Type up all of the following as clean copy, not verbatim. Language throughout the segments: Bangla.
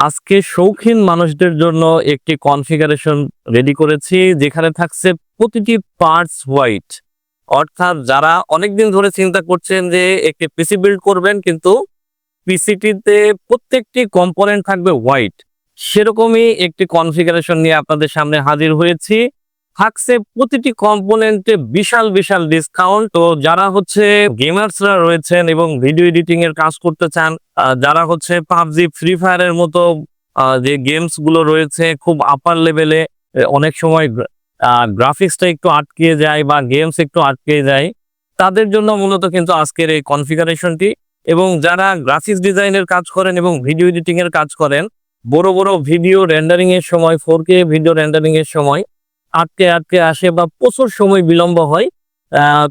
আজকে শৌখিন মানুষদের জন্য একটি কনফিগারেশন রেডি করেছি যেখানে থাকছে প্রতিটি পার্টস হোয়াইট। অর্থাৎ যারা অনেকদিন ধরে চিন্তা করছেন যে একটি পিসি বিল্ড করবেন কিন্তু পিসিটিতে প্রত্যেকটি কম্পোনেন্ট থাকবে হোয়াইট, সেরকমই একটি কনফিগারেশন নিয়ে আপনাদের সামনে হাজির হয়েছি। থাকছে প্রতিটি কম্পোনেন্টে বিশাল বিশাল ডিসকাউন্ট। তো যারা হচ্ছে গেমার্সরা রয়েছেন এবং ভিডিও এডিটিং এর কাজ করতে চান, যারা হচ্ছে পাবজি, ফ্রি ফায়ারের মতো যে গেমস গুলো রয়েছে খুব আপার লেভেলে, অনেক সময় গ্রাফিক্সটা একটু আটকে যায় বা গেমস একটু আটকে যায়, তাদের জন্য মূলত কিন্তু আজকের এই কনফিগারেশনটি। এবং যারা গ্রাফিক্স ডিজাইনের কাজ করেন এবং ভিডিও এডিটিং এর কাজ করেন, বড় বড় ভিডিও রেন্ডারিং এর সময় 4K ভিডিও রেন্ডারিং এর সময় আটকে আটকে আসে বা প্রচুর সময় বিলম্ব হয়,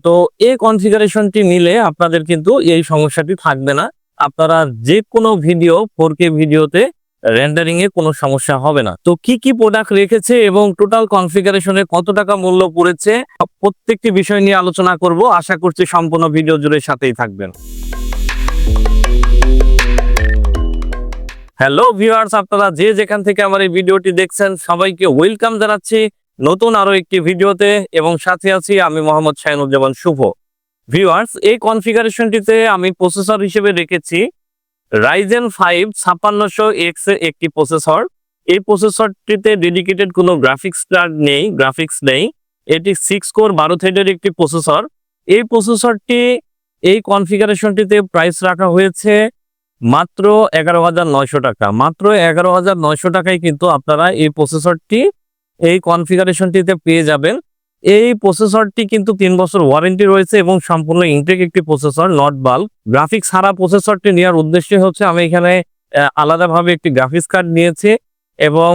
তো এই কনফিগারেশনটি নিলে আপনাদের কিন্তু এই সমস্যাটি থাকবে না। আপনারা যে কোনো ভিডিও 4K ভিডিওতে রেন্ডারিং এ কোনো সমস্যা হবে না। তো কি কি প্রোডাক্ট রেখেছে এবং টোটাল কনফিগারেশনে কত টাকা মূল্য পড়েছে, প্রত্যেকটি বিষয় নিয়ে আলোচনা করব। আশা করছি সম্পূর্ণ ভিডিও জুড়ে সাথেই থাকবেন। হ্যালো ভিউয়ার্স, আপনারা যে যেখান থেকে আমার এই ভিডিওটি দেখছেন সবাইকে ওয়েলকাম জানাচ্ছি নতুন আরো একটি ভিডিওতে, এবং সাথে আছি আমি মোহাম্মদ শাহিনুজ্জামান শুভ। ভিউয়ার্স, এই কনফিগারেশনটিতে আমি প্রসেসর হিসেবে রেখেছি Ryzen 5 5600X এর একটি প্রসেসর। এই প্রসেসরটিতে ডেডিকেটেড কোনো গ্রাফিক্স নেই। এটি 6 কোর 12 থ্রেডের একটি প্রসেসর। এই প্রসেসরটি এই কনফিগারেশনটিতে প্রাইস রাখা হয়েছে মাত্র 11,900 টাকা। মাত্র 11,900 টাকায় কিন্তু আপনারা এই প্রসেসরটি এই কনফিগারেশনটিতে পেয়ে যাবেন। এই প্রসেসরটি কিন্তু 3 বছর ওয়ারেন্টি রয়েছে এবং সম্পূর্ণ ইনটেক একটি প্রসেসর, নট বাল্ব। গ্রাফিক্স ছাড়া প্রসেসরটি নেওয়ার উদ্দেশ্য হচ্ছে আমি এখানে আলাদাভাবে একটি গ্রাফিক্স কার্ড নিয়েছি এবং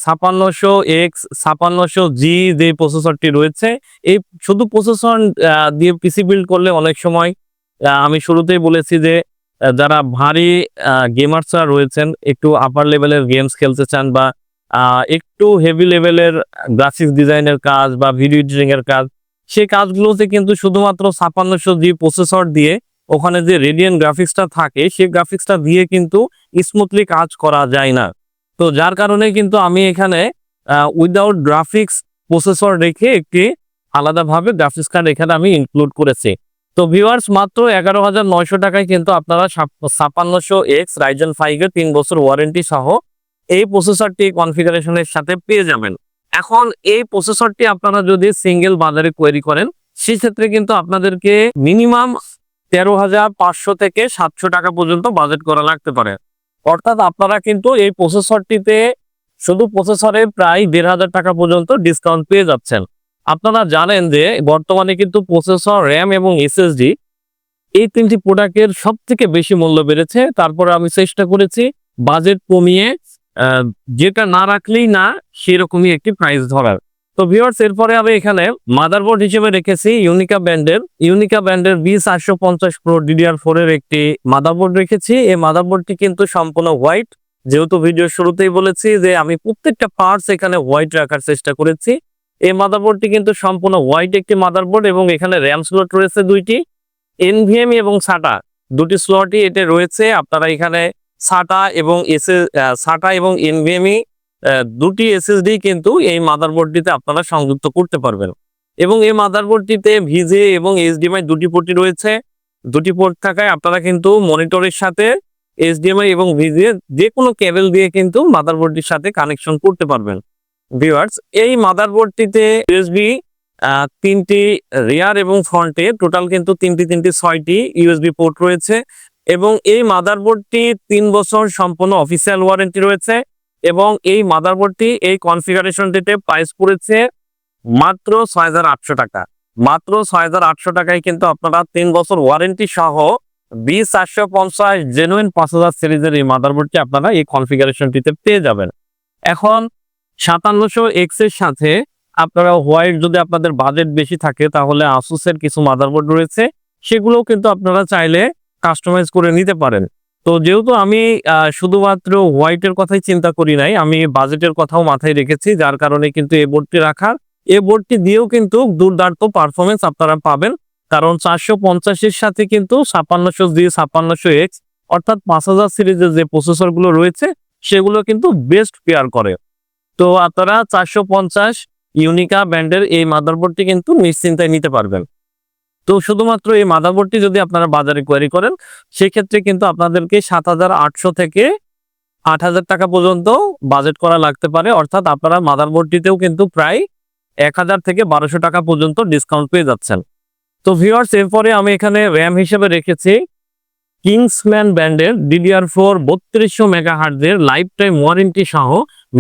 5600X 5600G যে প্রসেসরটি রয়েছে, এই শুধু প্রসেসর দিয়ে পিসি বিল্ড করলে অনেক সময় আমি শুরুতেই বলেছি যে যারা ভারী গেমার্সরা রয়েছেন, একটু আপার লেভেলের গেমস খেলতে চান বা একটু হেভি লেভেলের গ্রাফিক্স ডিজাইনের কাজ বা ভিডিও এডিটিং এর কাজ, সেই কাজগুলোতে কিন্তু শুধুমাত্র 5600G প্রসেসর দিয়ে ওখানে যে রেডিয়ান গ্রাফিক্সটা থাকে সেই গ্রাফিক্সটা দিয়ে কিন্তু স্মুথলি কাজ করা যায় না। তো যার কারণে কিন্তু আমি এখানে উইদাউট গ্রাফিক্স প্রসেসর রেখে একটি আলাদাভাবে গ্রাফিক্স কার্ড এখানে আমি ইনক্লুড করেছি। তো ভিউয়ার্স, মাত্র 11,900 টাকায় কিন্তু আপনারা 5600X Ryzen 5 এর 3 বছর ওয়ারেন্টি সহ এই প্রসেসরটি কনফিগারেশনের সাথে পেয়ে যাবেন। এখন এই প্রসেসরটি আপনারা যদি সিঙ্গেল বাজারে কোয়েরি করেন, সেক্ষেত্রে কিন্তু আপনাদেরকে মিনিমাম 13,500 থেকে 700 টাকা পর্যন্ত বাজেট করা লাগতে পারে। অর্থাৎ আপনারা কিন্তু এই প্রসেসরটিতে শুধু প্রসেসরে প্রায় 1,500 টাকা পর্যন্ত ডিসকাউন্ট পেয়ে যাচ্ছেন। আপনারা জানেন যে বর্তমানে কিন্তু প্রসেসর, র্যাম এবং এসএসডি এই তিনটি প্রোডাক্টের সব থেকে বেশি মূল্য বেড়েছে। তারপরে আমি চেষ্টা করেছি বাজেট কমিয়ে যেটা না রাখলেই না সেরকমই একটি প্রাইস ধরার। তো ভিউয়ার্স, এরপরে আমি এখানে মাদারবোর্ড হিসেবে রেখেছি ইউনিকা ব্র্যান্ডের B450 Pro DDR4 এর একটি মাদারবোর্ড রেখেছি। এই মাদারবোর্ডটি কিন্তু সম্পূর্ণ হোয়াইট, যেহেতু ভিডিও শুরুতেই বলেছি যে আমি প্রত্যেকটা পার্টস এখানে হোয়াইট রাখার চেষ্টা করেছি। এই মাদারবোর্ডটি কিন্তু সম্পূর্ণ হোয়াইট একটি মাদারবোর্ড এবং এখানে র্যাম স্লট রয়েছে দুইটি, এনভিএমই এবং সাটা দুটি স্লটই এতে রয়েছে। আপনারা এখানে সাটা এবং এনভিএমই দুটি এসএসডি কিন্তু এই মাদারবোর্ডটিতে আপনারা সংযুক্ত করতে পারবেন। এবং এই মাদারবোর্ডটিতে ভিজে এবং এইচডিএমআই দুটি পোর্টই রয়েছে। দুটি পোর্ট থাকায় আপনারা কিন্তু মনিটরের সাথে এইচডিএমআই এবং ভিজে যে কোনো কেবল দিয়ে কিন্তু মাদারবোর্ডটির সাথে কানেকশন করতে পারবেন। ভিউয়ার্স, এই মাদারবোর্ডটিতে ইউএসবি 3টি রিয়ার এবং ফ্রন্টে টোটাল কিন্তু 6টি ইউএসবি পোর্ট রয়েছে। এবং এই মাদারবোর্ডটি 3 বছর সম্পূর্ণ অফিসিয়াল ওয়ারেন্টি রয়েছে। এবং এই মাদারবোর্ডটি এই কনফিগারেশনটিতে প্রাইস পড়েছে মাত্র 6,800 টাকা। মাত্র 6,800 টাকায় কিন্তু আপনারা 3 বছর ওয়ারেন্টি সহ B450 জেনুইন 5000 সিরিজের এই মাদারবোর্ডটি আপনারা এই কনফিগারেশনটিতে পেয়ে যাবেন। এখন 5700X এর সাথে আপনারা হোয়াইট, যদি আপনাদের বাজেট বেশি থাকে তাহলে আসুসের কিছু মাদারবোর্ড রয়েছে, সেগুলোও কিন্তু আপনারা চাইলে কাস্টমাইজ করে নিতে পারেন। তো যেহেতু আমি শুধুমাত্র হোয়াইটের কথাই চিন্তা করি নাই, আমি বাজেটের কথাও মাথায় রেখেছি, যার কারণে কিন্তু এই বোর্ডটি রাখার। এই বোর্ডটি দিয়েও কিন্তু দুর্দান্ত পারফরমেন্স আপনারা পাবেন, কারণ 450 এর সাথে কিন্তু 5600G 5600X অর্থাৎ 5000 সিরিজের যে প্রসেসরগুলো রয়েছে সেগুলো কিন্তু বেস্ট পেয়ার করে। তো আপনারা 450 ইউনিকা ব্র্যান্ডের এই মাদারবোর্ডটি কিন্তু নিশ্চিন্তায় নিতে পারবেন। তো শুধুমাত্র এই মাদারবোর্ডটি যদি আপনারা বাজারে কোয়ারি করেন, সেক্ষেত্রে কিন্তু আপনাদেরকে 7,800 থেকে 8,000 টাকা পর্যন্ত বাজেট করা লাগতে পারে। অর্থাৎ আপনারা মাদারবোর্ডটিতেও কিন্তু প্রায় 1,000 থেকে 1,200 টাকা পর্যন্ত ডিসকাউন্ট পেয়ে যাচ্ছেন। তো ভিউয়ার্স, এরপরে আমি এখানে র্যাম হিসেবে রেখেছি কিংসম্যান ব্র্যান্ডের DDR4 3200 মেগাহার্টজের লাইফ টাইম ওয়ারেন্টি সহ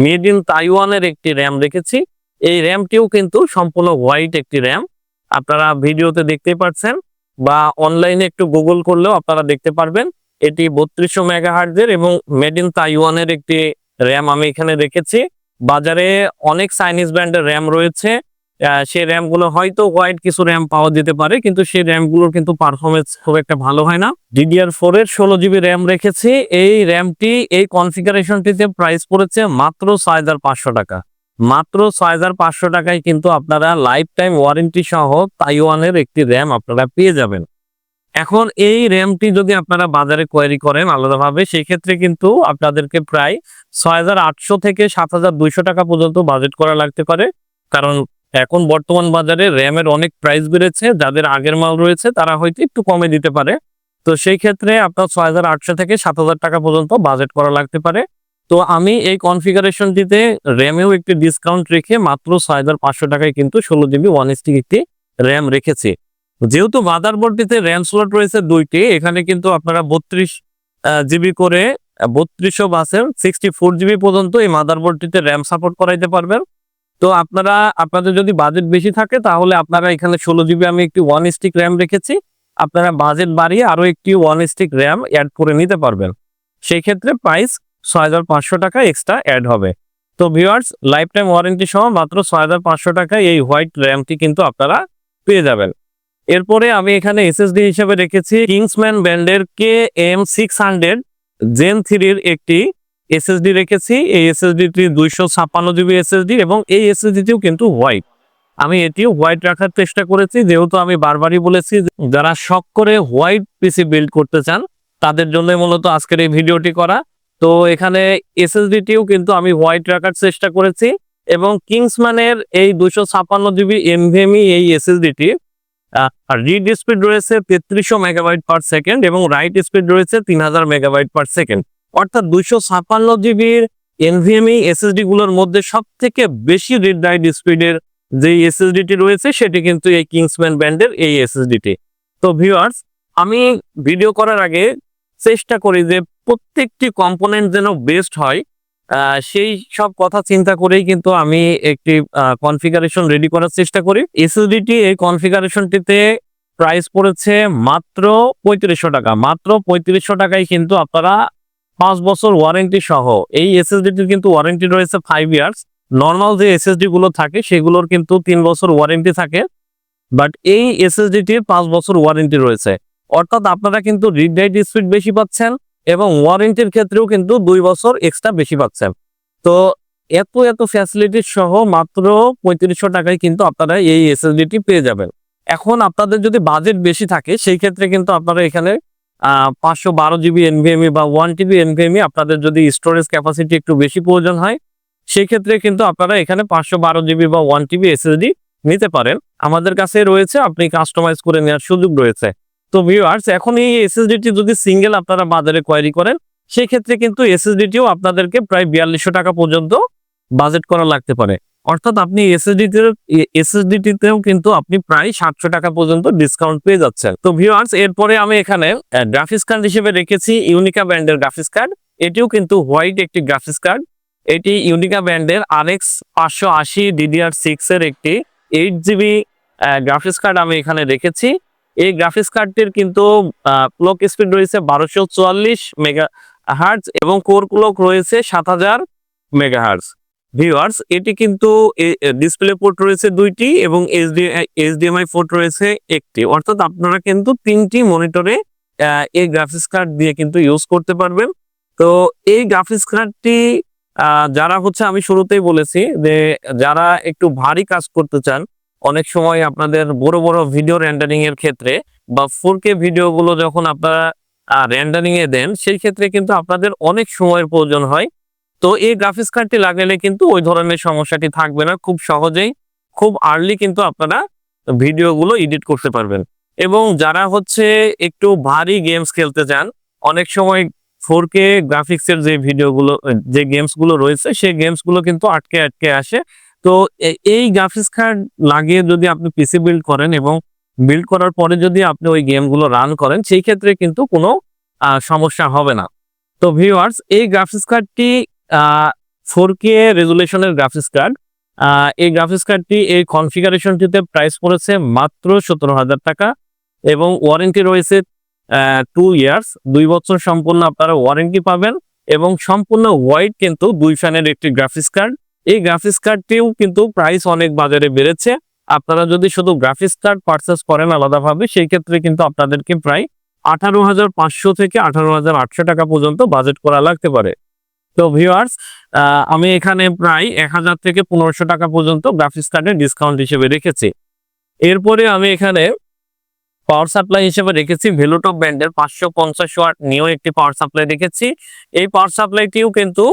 মেড ইন তাইওয়ানের একটি র্যাম রেখেছি। এই র্যামটিও কিন্তু সম্পূর্ণ হোয়াইট একটি র্যাম, আপনারা ভিডিওতে দেখতেই পাচ্ছেন বা অনলাইনে একটু গুগল করলেও আপনারা দেখতে পারবেন। এটি 3200 মেগাহার্টজের এবং মেড ইন তাইওয়ানের একটি র্যাম আমি এখানে রেখেছি। বাজারে অনেক চাইনিজ ব্র্যান্ডের র্যাম রয়েছে, সেই র্যামগুলো হয়তো হোয়াইট কিছু র্যাম পাওয়া যেতে পারে, কিন্তু সেই র্যামগুলোর কিন্তু পারফরমেন্স খুব একটা ভালো হয় না। DDR4 এর 16 জিবি র্যাম রেখেছি। এই র্যামটি এই কনফিগারেশনটিতে প্রাইস পড়েছে মাত্র 6,500 টাকা। মাত্র 6,500 টাকায় কিন্তু আপনারা লাইফ টাইম ওয়ারেন্টি সহ তাইওয়ানের একটি র্যাম আপনারা পেয়ে যাবেন। এখন এই র্যামটি যদি আপনারা বাজারে কোয়ারি করেন আলাদাভাবে, সেক্ষেত্রে কিন্তু আপনাদেরকে প্রায় 6,800 থেকে 7,200 টাকা পর্যন্ত বাজেট করা লাগতে পারে। কারণ এখন বর্তমান বাজারে র্যামের অনেক প্রাইস বেড়েছে, যাদের আগের মাল রয়েছে তারা হয়তো একটু কমে দিতে পারে। তো সেই ক্ষেত্রে আপনার 6,800 থেকে 7,000 টাকা পর্যন্ত বাজেট করা লাগতে পারে। তো আমি এই কনফিগারেশনটিতে র্যামেও একটি ডিসকাউন্ট রেখে মাত্র 6,500 টাকায় কিন্তু 16 জিবি 1 একটি র্যাম রেখেছি। যেহেতু মাদারবোর্ডটিতে র্যাম স্লট রয়েছে 2টি, এখানে কিন্তু আপনারা 32 জিবি করে 3200 বাসের 64 জিবি পর্যন্ত এই মাদারবোর্ডটিতে র্যাম সাপোর্ট করাইতে পারবেন। তো আপনাদের যদি বাজেট বেশি থাকে তাহলে আপনারা এখানে 16 জিবি আমি একটি 1 স্টিক র্যাম রেখেছি, আপনারা বাজেট বাড়িয়ে আরো একটি 1 স্টিক র্যাম অ্যাড করে নিতে পারবেন। সেই ক্ষেত্রে প্রাইস 6,500 টাকা এক্সট্রা অ্যাড হবে। তো ভিউয়ার্স, লাইফ টাইম ওয়ারেন্টি সহ মাত্র 6,500 টাকায় এই হোয়াইট র্যামটি কিন্তু আপনারা পেয়ে যাবেন। এরপরে আমি এখানে এসএসডি হিসেবে রেখেছি কিংসম্যান ব্র্যান্ডের KM600 Gen 3 এর একটি এসএসডি রেখেছি। এই এসএসডিটি 256 জিবি এসএসডি এবং এই এসএসডিটিও কিন্তু হোয়াইট। আমি এটিও হোয়াইট রাখার চেষ্টা করেছি, যেহেতু আমি বারবারই বলেছি যারা শখ করে হোয়াইট পিসি বিল্ড করতে চান তাদের জন্য মূলত আজকের এই ভিডিওটি করা। তো এখানে এসএসডিটিও কিন্তু আমি হোয়াইট রাখার চেষ্টা করেছি এবং কিংসম্যানের এই 256 জিবি NVMe এই এসএসডিটি রিড স্পিড রয়েছে 3300 মেগাবাইট পার সেকেন্ড এবং রাইট স্পিড রয়েছে 3000 মেগাবাইট পার সেকেন্ড। অর্থাৎ 256 জিবির NVMe এসএসডি গুলোর মধ্যে সব থেকে বেশি রিড রাইট স্পিডের যে এসএসডিটি রয়েছে সেটি কিন্তু এই কিংসম্যান ব্র্যান্ডের এই এসএসডিটি। তো ভিউয়ার্স, আমি ভিডিও করার আগে চেষ্টা করি যে প্রত্যেকটি কম্পোনেন্ট যেন বেস্ট হয়, সেই সব কথা চিন্তা করেই কিন্তু আমি একটি কনফিগারেশন রেডি করার চেষ্টা করি। এসএসডিটি এই কনফিগারেশনটিতে প্রাইস পড়েছে মাত্র 3500 টাকা। মাত্র 3500 টাকায় কিন্তু আপনারা 5 বছর ওয়ারেন্টি সহ এই এসএসডিটির কিন্তু ওয়ারেন্টি রয়েছে 5 ইয়ার্স। নর্মাল যে এসএসডি গুলো থাকে সেগুলোর কিন্তু 3 বছর ওয়ারেন্টি থাকে, বাট এই এসএসডিটির 5 বছর ওয়ারেন্টি রয়েছে। অর্থাৎ আপনারা কিন্তু রিড রাইট স্পিড বেশি পাচ্ছেন এবং ওয়ারেন্টির ক্ষেত্রেও কিন্তু 2 বছর এক্সট্রা বেশি পাচ্ছেন। তো এত ফ্যাসিলিটি সহ মাত্র 3500 টাকায় কিন্তু আপনারা এই এসএসডিটি পেয়ে যাবেন। এখন আপনাদের যদি বাজেট বেশি থাকে সেই ক্ষেত্রে কিন্তু আপনারা এখানে 512 জিবি NVMe বা 1 TB NVMe, আপনাদের যদি স্টোরেজ ক্যাপাসিটি একটু বেশি প্রয়োজন হয় সেই ক্ষেত্রে কিন্তু আপনারা এখানে 512 জিবি বা 1 TB SSD নিতে পারেন। আমাদের কাছে রয়েছে, আপনি কাস্টমাইজ করে নেওয়ার সুযোগ রয়েছে। তো ভিউয়ার্স, এখন এই এসএসডিটি যদি সিঙ্গেল আপনারা বাজারে কোয়ারি করেন সেই ক্ষেত্রে কিন্তু এসএসডিটিও আপনাদেরকে প্রায় 4200 টাকা পর্যন্ত বাজেট করা লাগতে পারে। অর্থাৎ আপনি এসএসডিটিতেও কিন্তু আপনি প্রায় 700 টাকা পর্যন্ত ডিসকাউন্ট পেয়ে যাচ্ছেন। তো ভিউয়ার্স, এরপরে আমি এখানে গ্রাফিক্স কার্ড হিসেবে রেখেছি ইউনিকা ব্র্যান্ডের গ্রাফিক্স কার্ড। এটিও কিন্তু হোয়াইট একটি গ্রাফিক্স কার্ড। এটি ইউনিকা ব্র্যান্ডের RX 580 DDR6 এর একটি 8 জিবি গ্রাফিক্স কার্ড আমি এখানে রেখেছি। এই গ্রাফিক্স কার্ডটির কিন্তু ক্লক স্পিড রয়েছে 1244 মেগাহার্টজ এবং কোর ক্লক রয়েছে 7000 মেগাহার্টজ। ভিউয়ার্স, এটি কিন্তু ডিসপ্লে পোর্ট রয়েছে 2টি এবং HDMI পোর্ট রয়েছে 1টি। অর্থাৎ আপনারা কিন্তু 3টি মনিটরে এই গ্রাফিক্স কার্ড দিয়ে কিন্তু ইউজ করতে পারবেন। তো এই গ্রাফিক্স কার্ডটি যারা আমি শুরুতেই বলেছি যে যারা একটু ভারী কাজ করতে চান, অনেক সময় আপনাদের বড় বড় ভিডিও রেন্ডারিং এর ক্ষেত্রে বা 4K ভিডিওগুলো যখন আপনারা রেন্ডারিং এ দেন সেই ক্ষেত্রে কিন্তু আপনাদের অনেক সময়ের প্রয়োজন হয়। তো এই গ্রাফিক্স কার্ডটি লাগালে কিন্তু ওই ধরনের সমস্যাটি থাকবে না, খুব সহজেই খুব আর্লি কিন্তু আপনারা ভিডিওগুলো এডিট করতে পারবেন। এবং যারা হচ্ছে একটু ভারী গেমস খেলতে চান, অনেক সময় 4K গ্রাফিক্সের যে ভিডিওগুলো যে গেমসগুলো রয়েছে সেই গেমসগুলো কিন্তু আটকে আটকে আসে। তো এই গ্রাফিক্স কার্ড লাগিয়ে যদি আপনি পিসি বিল্ড করেন এবং বিল্ড করার পরে যদি আপনি ওই গেমগুলো রান করেন, সেই ক্ষেত্রে কিন্তু কোনো সমস্যা হবে না। তো ভিউয়ার্স, এই গ্রাফিক্স কার্ডটি 4K রেজুলেশনের গ্রাফিক্স কার্ড। এই গ্রাফিক্স কার্ডটি এই কনফিগারেশনটিতে প্রাইস পড়েছে মাত্র 17,000 টাকা এবং ওয়ারেন্টি রয়েছে 2 ইয়ার্স, 2 বছর সম্পূর্ণ আপনারা ওয়ারেন্টি পাবেন এবং সম্পূর্ণ হোয়াইট কিন্তু 2 ফ্যানের একটি গ্রাফিক্স কার্ড। এই গ্রাফিক্স কার্ডটিও কিন্তু প্রাইস অনেক বাজারে বেড়েছে। আপনারা যদি শুধু গ্রাফিক্স কার্ড পারচেস করেন আলাদাভাবে, সেই ক্ষেত্রে কিন্তু আপনাদেরকে প্রায় 18,500 থেকে 18,800 টাকা পর্যন্ত বাজেট করা লাগতে পারে। তো ভিউয়ার্স, আমি এখানে প্রায় 1000 থেকে 1500 টাকা পর্যন্ত গ্রাফিক্স কার্ডের ডিসকাউন্ট হিসেবে রেখেছি। এরপরে আমি এখানে পাওয়ার সাপ্লাই হিসেবে রেখেছি ভেলোটপ ব্র্যান্ডের 550 ওয়াট নিও একটি পাওয়ার সাপ্লাই রেখেছি। এই পাওয়ার সাপ্লাইটিও কিন্তু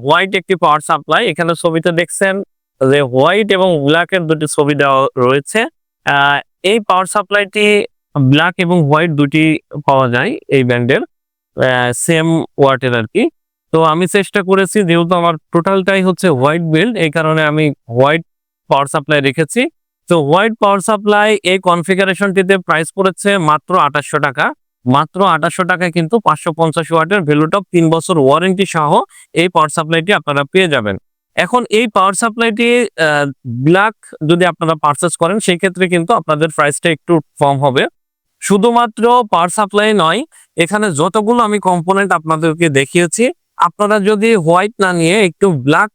হোয়াইট একটি পাওয়ার সাপ্লাই। এখানে ছবিতে দেখছেন যে হোয়াইট এবং ব্ল্যাকের দুটি ছবি দেওয়া রয়েছে। এই পাওয়ার সাপ্লাইটি ব্ল্যাক এবং হোয়াইট দুটি পাওয়া যায় এই ব্র্যান্ডের, সেম ওয়াটের আর কি। তো আমি চেষ্টা করেছি, যেহেতু আমার টোটালটাই হচ্ছে হোয়াইট বিল্ড, এই কারণে আমি হোয়াইট পাওয়ার সাপ্লাই রেখেছি। তো হোয়াইট পাওয়ার সাপ্লাই এই কনফিগারেশনটিতে প্রাইস পড়েছে মাত্র 2800 টাকা। মাত্র 2800 টাকায় কিন্তু 550 ওয়াটের ভেলোটপ 3 বছর ওয়ারেন্টি সহ এই পাওয়ার সাপ্লাইটি আপনারা পেয়ে যাবেন। এখন এই পাওয়ার সাপ্লাইটি ব্ল্যাক যদি আপনারা পারচেস করেন, সেই ক্ষেত্রে কিন্তু আপনাদের প্রাইসটা একটু কম হবে। শুধুমাত্র পাওয়ার সাপ্লাই নয়, এখানে যতগুলো আমি কম্পোনেন্ট আপনাদেরকে দেখিয়েছি, আপনারা যদি হোয়াইট না নিয়ে একটু ব্ল্যাক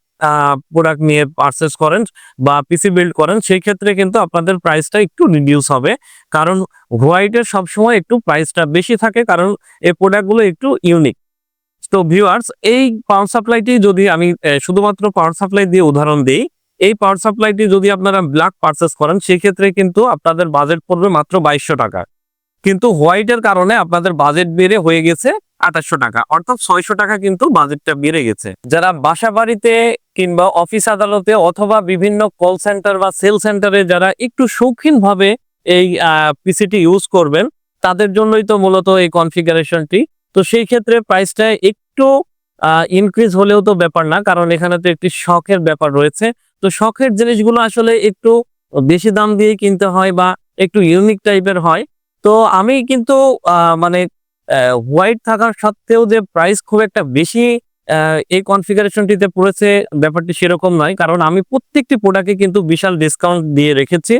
প্রোডাক্ট নিয়ে পারচেস করেন বা পিসি বিল্ড করেন, সেই ক্ষেত্রে কিন্তু আপনাদের প্রাইসটা একটু রিডিউস হবে। কারণ হোয়াইটের সবসময় একটু প্রাইসটা বেশি থাকে, কারণ এই প্রোডাক্টগুলো একটু ইউনিক। তো ভিউয়ার্স, এই পাওয়ার সাপ্লাইটি যদি আমি শুধুমাত্র পাওয়ার সাপ্লাই দিয়ে উদাহরণ দিই, এই পাওয়ার সাপ্লাইটি যদি আপনারা ব্ল্যাক পারচেস করেন, সেই ক্ষেত্রে কিন্তু আপনাদের বাজেট পড়বে মাত্র 2200 টাকা। কিন্তু হোয়াইটের কারণে আপনাদের বাজেট বেড়ে হয়ে গেছে 2800 টাকা, অর্থাৎ 600 টাকা কিন্তু বাজেটটা বেড়ে গেছে। যারা বাসা বাড়িতে কিংবা অফিস আদালতে অথবা বিভিন্ন কল সেন্টার বা সেল সেন্টারে যারা একটু শৌখিন ভাবে এই পিসিটি ইউজ করবেন, তাদের জন্যই তো মূলত এই কনফিগারেশনটি। তো সেই ক্ষেত্রে প্রাইসটা একটু ইনক্রিজ হলেও তো ব্যাপার না, কারণ এখানে তো একটি শখের ব্যাপার রয়েছে। তো শখের জিনিসগুলো আসলে একটু বেশি দাম দিয়ে কিনতে হয় বা একটু ইউনিক টাইপের হয়। তো আমি কিন্তু মানে হোয়াইট থাকার সত্ত্বেও যে প্রাইস খুব একটা বেশি এই কনফিগারেশনটিতে পড়েছে, ব্যাপারটি সেরকম নয়, কারণ আমি প্রত্যেকটি প্রোডাক্টে কিন্তু বিশাল ডিসকাউন্ট দিয়ে রেখেছি।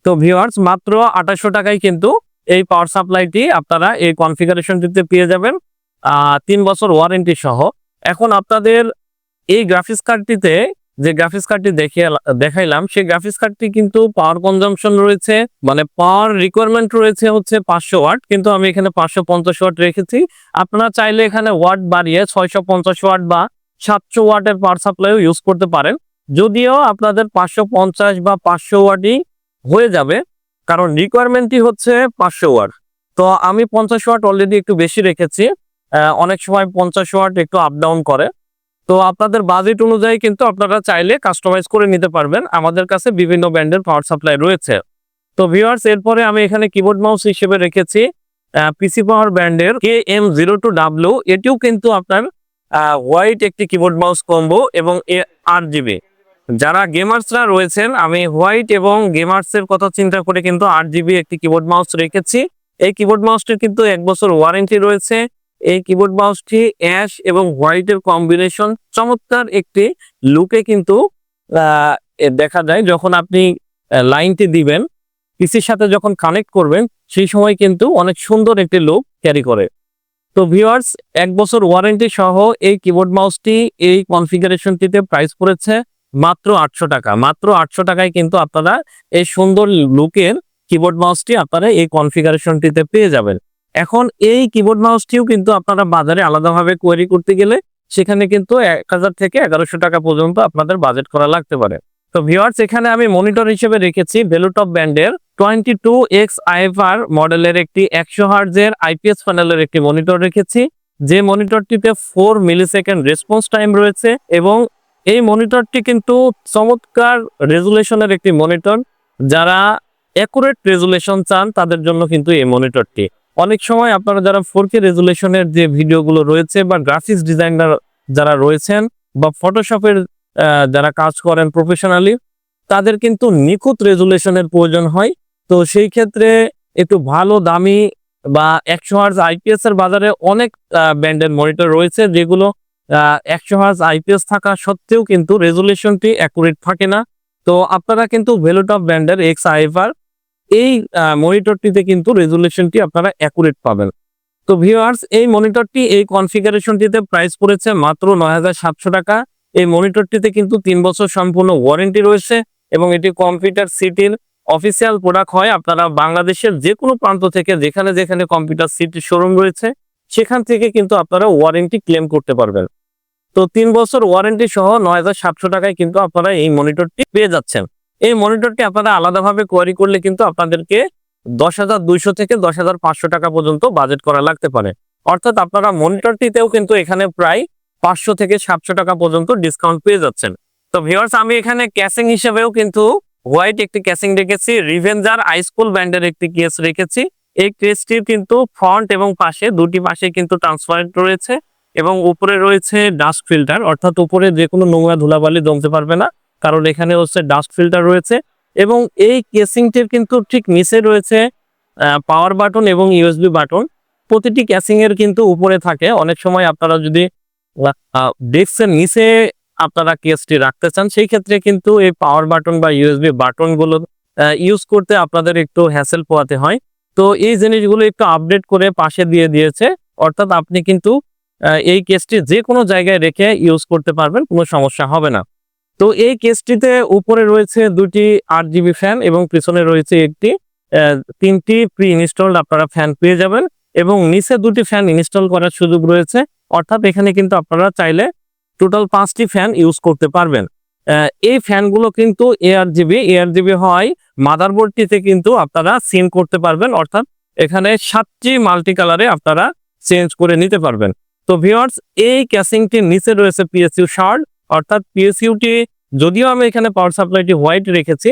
তো ভিউয়ার্স, মাত্র 2800 টাকায় কিন্তু এই পাওয়ার সাপ্লাইটি আপনারা এই কনফিগারেশনটিতে পেয়ে যাবেন 3 বছর ওয়ারেন্টি সহ। এখন আপনাদের এই গ্রাফিক্স কার্ডটিতে যে গ্রাফিক্স কার্ডটি দেখাইলাম, সেই গ্রাফিক্স কার্ডটি কিন্তু পাওয়ার কনজাম্পশন রয়েছে, মানে পাওয়ার রিকোয়ারমেন্ট রয়েছে হচ্ছে 500 ওয়াট, কিন্তু আমি এখানে 550 ওয়াট রেখেছি। আপনারা চাইলে এখানে ওয়াট বাড়িয়ে 650 ওয়াট বা 700 ওয়াটের পাওয়ার সাপ্লাইও ইউজ করতে পারেন। যদিও আপনাদের 550 বা 500 ওয়াটই হয়ে যাবে, কারণ রিকোয়ারমেন্টই হচ্ছে 500 ওয়াট। তো আমি 50 ওয়াট অলরেডি একটু বেশি রেখেছি। অনেক সময় 50 ওয়াট একটু আপ ডাউন করে। তো আপনাদের বাজেট অনুযায়ী কিন্তু আপনারা চাইলে কাস্টমাইজ করে নিতে পারবেন। আমাদের কাছে বিভিন্ন ব্র্যান্ডের পাওয়ার সাপ্লাই রয়েছে। তো ভিউয়ার্স, এরপরে আমি এখানে কিবোর্ড মাউস হিসেবে রেখেছি পিসি পাওয়ার ব্র্যান্ডের KM02W। এটিও কিন্তু আপনার হোয়াইট একটি কিবোর্ড মাউস কম্বো এবং 8GB। যারা গেমার্সরা রয়েছেন, আমি হোয়াইট এবং গেমার্সের কথা চিন্তা করে কিন্তু 8GB একটি কিবোর্ড মাউস রেখেছি। এই কিবোর্ড মাউসটির কিন্তু 1 বছর ওয়ারেন্টি রয়েছে। এই কিবোর্ড মাউসটি অ্যাশ এবং হোয়াইটের কম্বিনেশন চমৎকার একটি লুকে কিন্তু দেখা যায়। যখন আপনি লাইনটি দিবেন, পিসির সাথে যখন কানেক্ট করবেন, সেই সময় কিন্তু অনেক সুন্দর একটি লুক ক্যারি করে। তো ভিউয়ার্স, 1 বছর ওয়ারেন্টি সহ এই কিবোর্ড মাউসটি এই কনফিগারেশনটিতে প্রাইস পড়েছে মাত্র 800 টাকা। মাত্র 800 টাকায় কিন্তু আপনারা এই সুন্দর লুকের কিবোর্ড মাউসটি আপনারা এই কনফিগারেশনটিতে পেয়ে যাবেন। এখন এই কিবোর্ড মাউসটিও কিন্তু আপনারা বাজারে আলাদাভাবে কোয়ারি করতে গেলে সেখানে কিন্তু 1000 থেকে 1100 টাকা পর্যন্ত আপনাদের বাজেট করা লাগতে পারে। তো ভিউয়ার্স, এখানে আমি মনিটর হিসেবে রেখেছি ভেলোটপ ব্র্যান্ডের 22X IFR মডেলের একটি 100 হার্টজের IPS প্যানেলের একটি মনিটর রেখেছি। যে মনিটরটিতে 4 মিলিসেকেন্ড রেসপন্স টাইম রয়েছে এবং এই মনিটরটি কিন্তু চমৎকার রেজুলেশনের একটি মনিটর। যারা অ্যাকুরেট রেজুলেশন চান তাদের জন্য কিন্তু এই মনিটরটি। অনেক সময় আপনারা যারা 4K রেজুলেশনের যে ভিডিওগুলো রয়েছে বা গ্রাফিক্স ডিজাইনার যারা রয়েছেন বা ফটোশপের যারা কাজ করেন প্রফেশনালি, তাদের কিন্তু নিখুঁত রেজুলেশনের প্রয়োজন হয়। তো সেই ক্ষেত্রে একটু ভালো দামি বা 100 হার্জ আইপিএস এর বাজারে অনেক ব্র্যান্ডের মনিটর রয়েছে যেগুলো 100 হার্জ আইপিএস থাকা সত্ত্বেও কিন্তু রেজুলেশনটি অ্যাকুরেট থাকে না। তো আপনারা কিন্তু ভেলোটপ ব্র্যান্ডের XIFR এই মনিটরটিতে কিন্তু রেজুলেশনটি আপনারা অ্যাকুরেট পাবেন। তো ভিউয়ার্স, এই মনিটরটি এই কনফিগারেশনটিতে প্রাইস পড়েছে মাত্র ৯,৭০০ টাকা। এই মনিটরটিতে কিন্তু 3 বছর সম্পূর্ণ ওয়ারেন্টি রয়েছে এবং এটি কম্পিউটার সিটির অফিসিয়াল প্রোডাক্ট হয়। আপনারা বাংলাদেশের যে কোনো প্রান্ত থেকে যেখানে যেখানে কম্পিউটার সিটির শোরুম রয়েছে সেখান থেকে কিন্তু আপনারা ওয়ারেন্টি ক্লেম করতে পারবেন। তো 3 বছর ওয়ারেন্টি সহ ৯,৭০০ টাকায় কিন্তু আপনারা এই মনিটরটি পেয়ে যাচ্ছেন। এই মনিটরটি আপনারা আলাদাভাবে কোয়ারি করলে কিন্তু আপনাদেরকে 10,200 থেকে 10,500 টাকা পর্যন্ত বাজেট করা লাগতে পারে। অর্থাৎ আপনারা মনিটরটিতেও কিন্তু এখানে প্রায় 500 থেকে 700 টাকা পর্যন্ত ডিসকাউন্ট পেয়ে যাচ্ছেন। তো ভিউয়ার্স, আমি এখানে ক্যাসিং হিসেবেও কিন্তু হোয়াইট একটি ক্যাসিং রেখেছি, রিভেঞ্জার আইস্কুল ব্র্যান্ডের একটি কেস রেখেছি। এই কেসটির কিন্তু ফ্রন্ট এবং পাশে দুটি পাশে কিন্তু ট্রান্সপারেন্ট রয়েছে এবং উপরে রয়েছে ডাস্ট ফিল্টার, অর্থাৎ উপরে যে কোনো নোংরা ধুলাবালি জমতে পারবে না, কারণ এখানে হচ্ছে ডাস্ট ফিল্টার রয়েছে। এবং এই কেসিংটির কিন্তু ঠিক নিচে রয়েছে পাওয়ার বাটন এবং ইউএসবি বাটন। প্রতিটি ক্যাসিং এর কিন্তু উপরে থাকে। অনেক সময় আপনারা যদি ডেস্কের নিচে আপনারা কেসটি রাখতে চান, সেই ক্ষেত্রে কিন্তু এই পাওয়ার বাটন বা ইউএসবি বাটনগুলো ইউজ করতে আপনাদের একটু হ্যাসেল পোহাতে হয়। তো এই জিনিসগুলো একটু আপডেট করে পাশে দিয়ে দিয়েছে, অর্থাৎ আপনি কিন্তু এই কেসটি যে কোনো জায়গায় রেখে ইউজ করতে পারবেন, কোনো সমস্যা হবে না। তো এই কেসটিতে উপরে রয়েছে দুটি 8GB ফ্যান এবং পিছনে রয়েছে একটি 3টি প্রি ইনস্টলড আপনারা ফ্যান পেয়ে যাবেন এবং নিচে দুটি ফ্যান ইনস্টল করার সুযোগ রয়েছে। অর্থাৎ এখানে কিন্তু আপনারা চাইলে টোটাল 5টি ফ্যান ইউজ করতে পারবেন। এই ফ্যানগুলো কিন্তু এআরজিবি হয় মাদারবোর্ডটিতে কিন্তু আপনারা সিন করতে পারবেন, অর্থাৎ এখানে 7টি মাল্টি কালারে আপনারা চেঞ্জ করে নিতে পারবেন। তো ভিউয়ার্স, এই ক্যাসিংটির নিচে রয়েছে পিএসইউ শার্ট, অর্থাৎ পিএসইউটি যদিও আমি এখানে পাওয়ার সাপ্লাইটি হোয়াইট রেখেছি,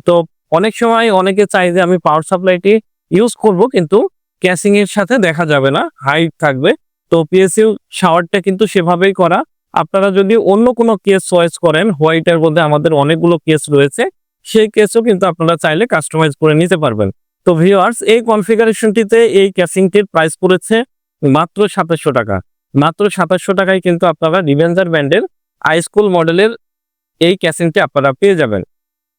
তো অনেক সময় অনেকে চাই যে আমি পাওয়ার সাপ্লাইটি ইউজ করব কিন্তু ক্যাসিং এর সাথে দেখা যাবে না, হাইট থাকবে। তো পিএসইউ শাওয়ারটা কিন্তু সেভাবেই করা। আপনারা যদি অন্য কোনো কেস চয়েস করেন, হোয়াইটের মধ্যে আমাদের অনেকগুলো কেস রয়েছে, সেই কেসও কিন্তু আপনারা চাইলে কাস্টমাইজ করে নিতে পারবেন। তো ভিউয়ার্স, এই কনফিগারেশনটিতে এই ক্যাসিংটির প্রাইস পড়েছে মাত্র ২৭০০ টাকা। মাত্র ২৭০০ টাকায় কিন্তু আপনারা রিভেঞ্জার ব্র্যান্ডের আইস্কুল মডেলের এই ক্যাসিংটি আপনারা পেয়ে যাবেন।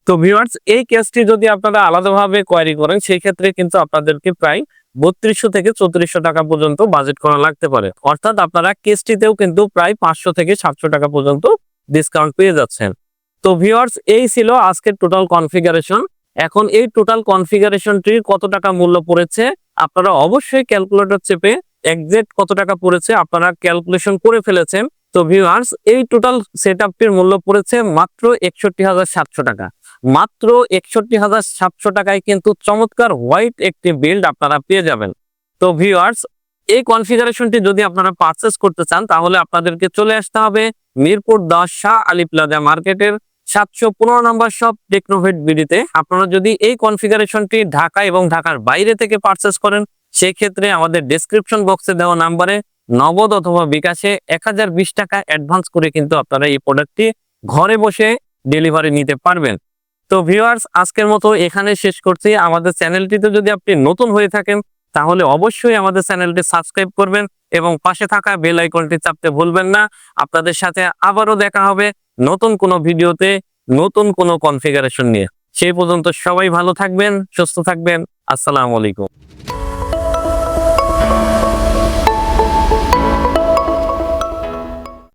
তো ভিউয়ার্স, এই কেসটি যদি আপনারা আলাদাভাবে কোয়ারি করেন সেই ক্ষেত্রে কিন্তু আপনাদেরকে প্রায় ৩২০০ থেকে ৩৪০০ টাকা পর্যন্ত বাজেট করা লাগতে পারে। অর্থাৎ আপনারা কেসটিতেও কিন্তু প্রায় ৫০০ থেকে ৭০০ টাকা পর্যন্ত ডিসকাউন্ট পেয়ে যাচ্ছেন। তো ভিউয়ার্স, এই ছিল আজকের টোটাল কনফিগারেশন। এখন এই টোটাল কনফিগারেশনটির কত টাকা মূল্য পড়েছে আপনারা অবশ্যই ক্যালকুলেটর চেপে এক্সাক্ট কত টাকা পড়েছে আপনারা ক্যালকুলেশন করে ফেলেছেন। তো ভিউয়ার্স, এই টোটাল সেটআপটির মূল্য পড়েছে মাত্র ৬১,৭০০ টাকা। মাত্র ৬১,৭০০ টাকায় কিন্তু চমৎকার হোয়াইট একটি বিল্ড আপনারা পেয়ে যাবেন। তো ভিউয়ার্স, এই কনফিগারেশনটি যদি আপনারা পারচেস করতে চান তাহলে আপনাদেরকে চলে আসতে হবে মিরপুর 10 শাহ আলী প্লাজা মার্কেটের ৭১৫ নম্বর শপ টেকনোভেট বিডিতে। আপনারা যদি এই কনফিগারেশনটি ঢাকা এবং ঢাকার বাইরে থেকে পারচেস করেন সেই ক্ষেত্রে আমাদের ডেসক্রিপশন বক্সে দেওয়া নাম্বারে নগদ অথবা বিকাশে ১,০২০ টাকা অ্যাডভান্স করে কিন্তু আপনারা এই প্রোডাক্টটি ঘরে বসে ডেলিভারি নিতে পারবেন। তো ভিউয়ার্স, আজকের মতো এখানে শেষ করছি। আমাদের চ্যানেলটিতে যদি আপনি নতুন হয়ে থাকেন তাহলে অবশ্যই আমাদের চ্যানেলটি সাবস্ক্রাইব করবেন এবং পাশে থাকা বেল আইকনটি চাপতে ভুলবেন না। আপনাদের সাথে আবারও দেখা হবে নতুন কোনো ভিডিওতে, নতুন কোনো কনফিগারেশন নিয়ে। সেই পর্যন্ত সবাই ভালো থাকবেন, সুস্থ থাকবেন। আসসালামু আলাইকুম।